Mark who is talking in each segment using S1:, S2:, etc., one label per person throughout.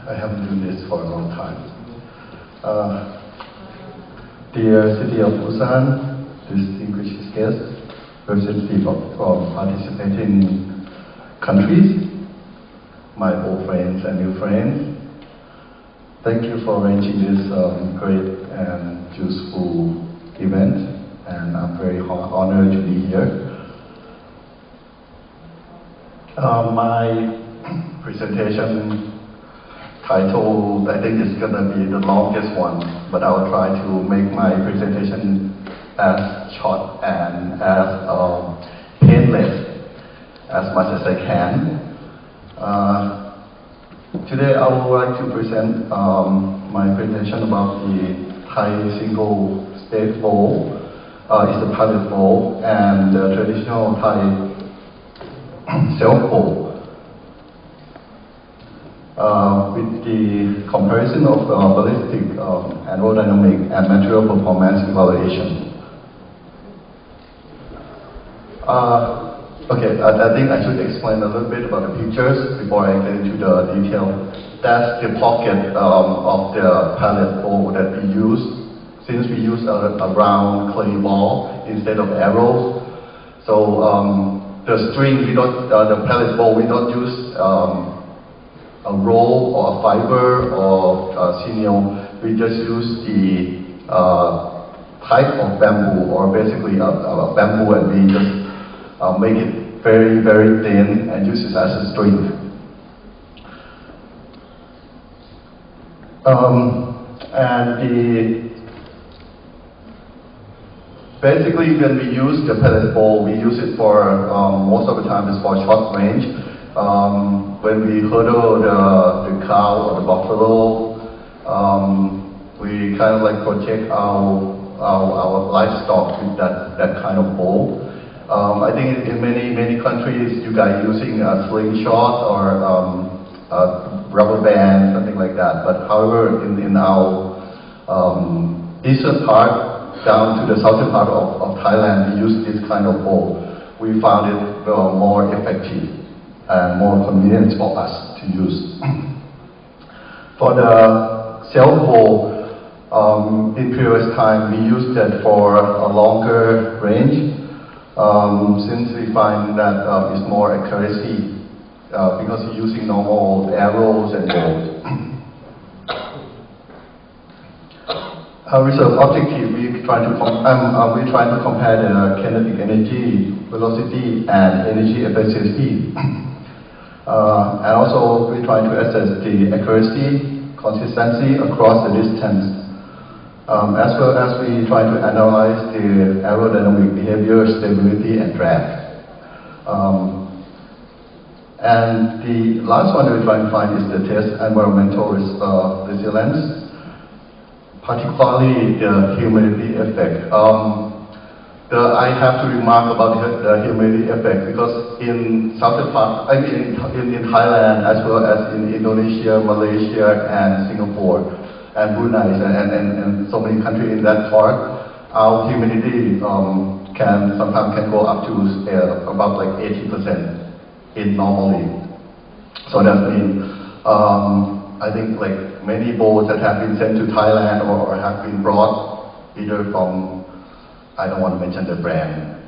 S1: I haven't done this for a long time. Dear City of Ulsan, distinguished guests, representatives from participating countries, my old friends and new friends, thank you for arranging this great and useful event, and I'm very honored to be here. My presentation title, I think, is going to be the longest one, but I'll try to make my presentation as short and as painless as much as I can. Today I would like to present my presentation about the Thai single-stave bowl. It's the pellet bowl and the traditional Thai self bowl. With the comparison of ballistic, aerodynamic, and material performance evaluation. Okay, I think I should explain a little bit about the pictures before I get into the detail. That's the pocket of the pellet bowl that we use. Since we use a round clay ball instead of arrows, so the string, the pellet bowl, we don't use a roll or a fiber or sinew. We just use the type of bamboo, or basically a bamboo, and we just make it very, very thin and use it as a string. Basically, when we use the pellet bowl, we use it for most of the time it's for short range. When we hurdle the cow or the buffalo, we kind of like protect our livestock with that kind of bowl. I think in many countries you guys using a slingshot or a rubber band, something like that. But however, in our eastern part, down to the southern part of Thailand, we use this kind of bowl. We found it more effective and more convenient for us to use. For the self bowl, in previous time we used that for a longer range, since we find that it's more accuracy because you're using normal arrows and bolts. Research objective, we're trying to compare the kinetic energy, velocity, and energy efficiency. And also, we try to assess the accuracy, consistency across the distance, as well as we try to analyze the aerodynamic behavior, stability, and drag. And the last one we're trying to find is the test environmental resilience, particularly the humidity effect. I have to remark about the humidity effect because in southern part, I mean in Thailand as well as in Indonesia, Malaysia, and Singapore, and Brunei, and so many countries in that part, our humidity sometimes can go up to about like 80% in normally. So that means I think like many boats that have been sent to Thailand or have been brought either from, I don't want to mention the brand,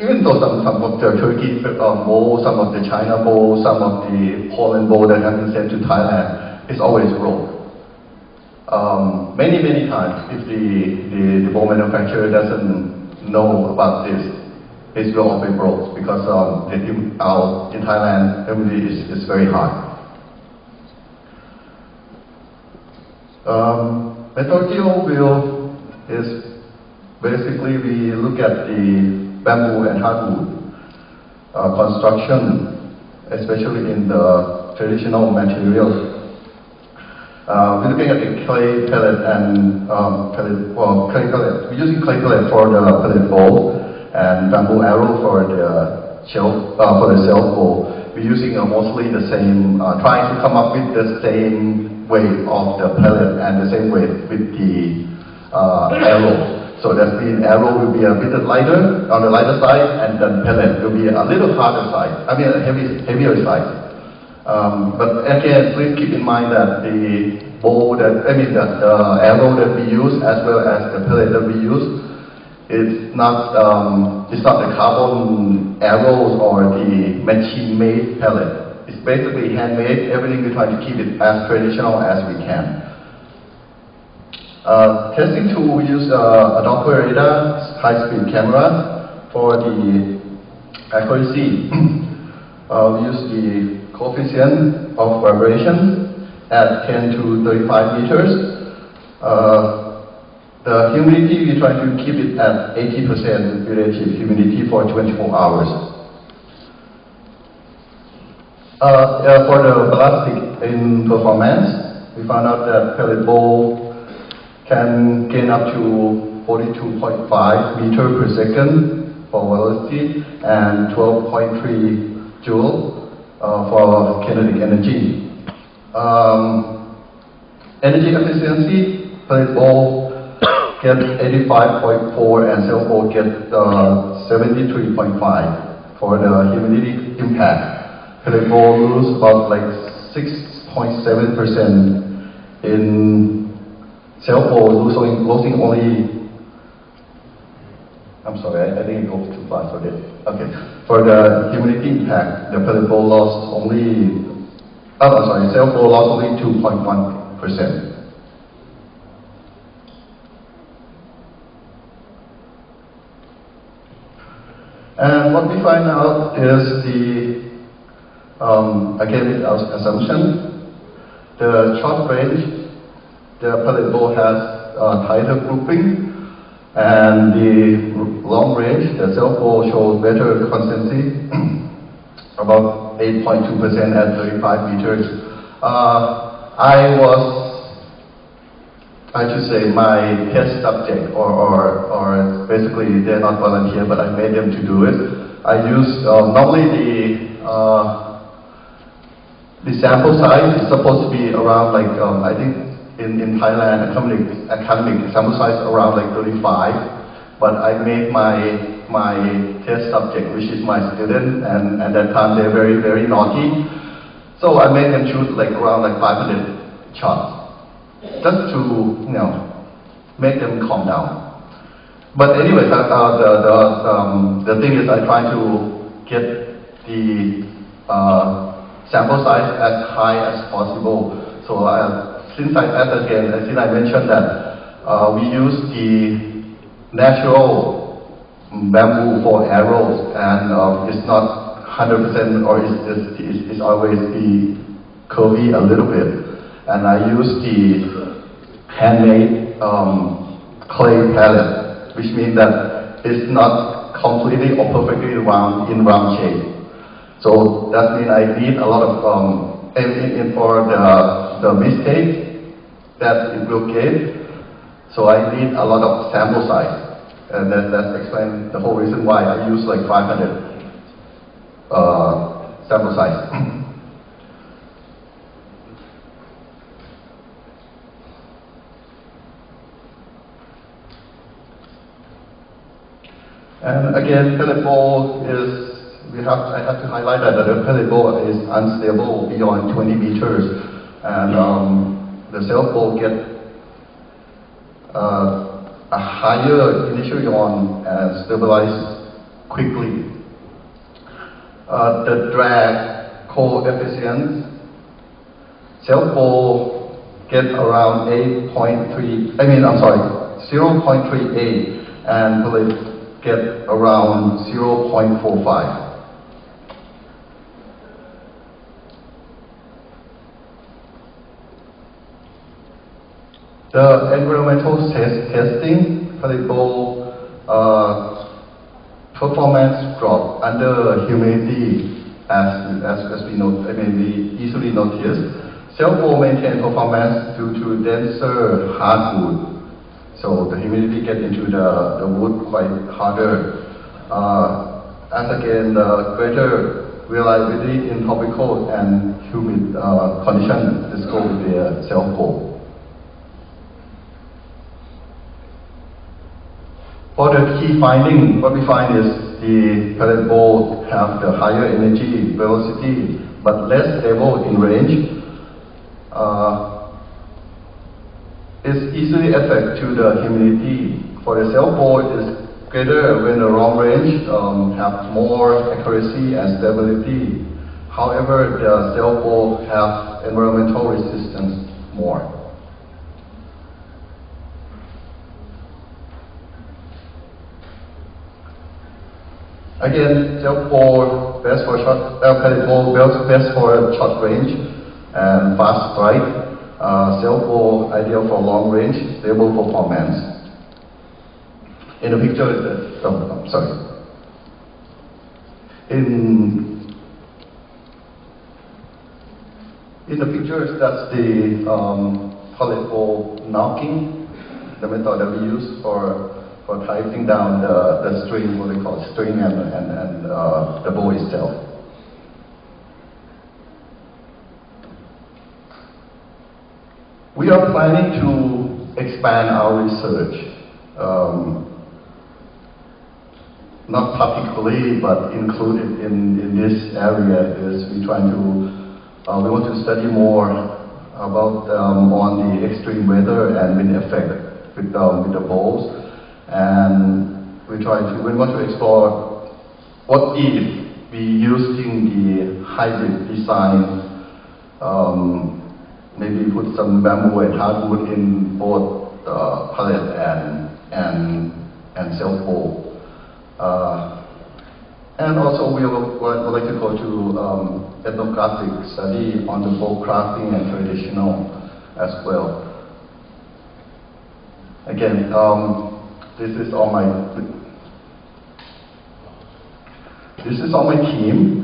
S1: even though some of the Turkey bowl, some of the China bowl, some of the Poland bowl that have been sent to Thailand, it's always broke. Many times, if the bowl manufacturer doesn't know about this, it will all be broke because in Thailand, humidity is very high. Methodological view is basically we look at the bamboo and hardwood construction, especially in the traditional materials. We're looking at the clay pellet and clay pellet. We're using clay pellet for the pellet bowl and bamboo arrow for the self bowl. We're using mostly the same, trying to come up with the same weight of the pellet and the same weight with the arrow. So that means arrow will be a bit lighter, on the lighter side, and then pellet will be a little harder side, I mean a heavier side. But again, please keep in mind that the bowl that, the arrow that we use as well as the pellet that we use, it's not the carbon arrows or the machine-made pellet. It's basically handmade. Everything we try to keep it as traditional as we can. Testing tool, we use a Doppler radar, high-speed camera for the accuracy. We use the coefficient of vibration at 10 to 35 meters. The humidity, we try to keep it at 80% relative humidity for 24 hours. For the ballistic in performance, we found out that pellet bowl can gain up to 42.5 meter per second for velocity and 12.3 joule for kinetic energy. Energy efficiency, pellet bowl get 85.4 and cell bowl get 73.5 for the humidity impact. Pellet bowl lose about like 6.7% in cell bowl losing only. I'm sorry, I think it goes too fast for this. Okay, for the humidity impact, the pellet bowl lost only. Cell bowl lost only 2.1%. And what we find out is again with our assumption, the short range, the pellet bowl has tighter grouping, and the long range, the cell bowl shows better consistency, about 8.2% at 35 meters. I should say my test subject, or basically they're not volunteer, but I made them to do it. I use normally the sample size is supposed to be around like I think in Thailand academic sample size around like 35, but I made my test subject, which is my student, and at that time they're very, very naughty, so I made them shoot like around like 500 shots. Just to make them calm down. But anyway, the thing is, I try to get the sample size as high as possible. So since I mentioned that we use the natural bamboo for arrows, and it's not 100%, or it's always be curvy a little bit. And I use the handmade clay pellet, which means that it's not completely or perfectly round in round shape. So that means I need a lot of and for the mistake that it will give. So I need a lot of sample size, and that explains the whole reason why I use like 500 sample size. And again, pellet bowl is, I have to highlight that the pellet bowl is unstable beyond 20 meters, and the cell bowl get a higher initial yawn and stabilize quickly. The drag coefficient, cell bowl get around 0.38, and pellet get around 0.45. The environmental testing, pellet bowl performance drop under humidity, as we know, we easily notice. Cell bowl maintain performance due to denser hardwood. So the humidity gets into the wood quite harder. And again, the greater reliability in tropical and humid conditions. This goes with the cell bowl. For the key finding, what we find is the pellet bowl have the higher energy, velocity, but less stable in range. It's easily affected to the humidity. For the self ball, it's greater when the long range have more accuracy and stability. However, the self ball have environmental resistance more. Again, self ball best for short, pellet ball best for short range and fast strike. Self ball ideal for long range, stable performance. In the picture, In the pictures, that's the pellet ball knocking, the method that we use for tightening down the string, what we call string and the ball itself. We are planning to expand our research, not particularly, but included in this area is we want to study more about on the extreme weather and wind effect with the balls, and we want to explore what if we using the hybrid design. Maybe put some bamboo and hardwood in both pellet and self ball. And also we would like to go to ethnographic study on the ball crafting and traditional as well. Again, this is all my team.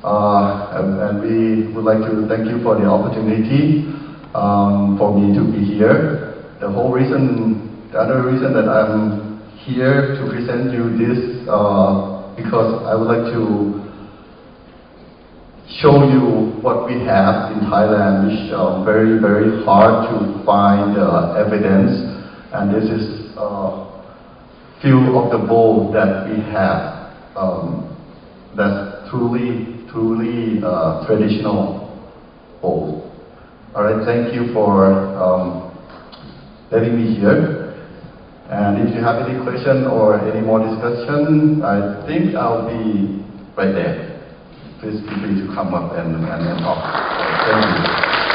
S1: And we would like to thank you for the opportunity for me to be here. The other reason that I'm here to present you this, because I would like to show you what we have in Thailand, which very, very hard to find evidence, and this is few of the bowls that we have that's truly traditional bowl. All right, thank you for letting me here. And if you have any question or any more discussion, I think I'll be right there. Please feel free to come up and talk. Thank you.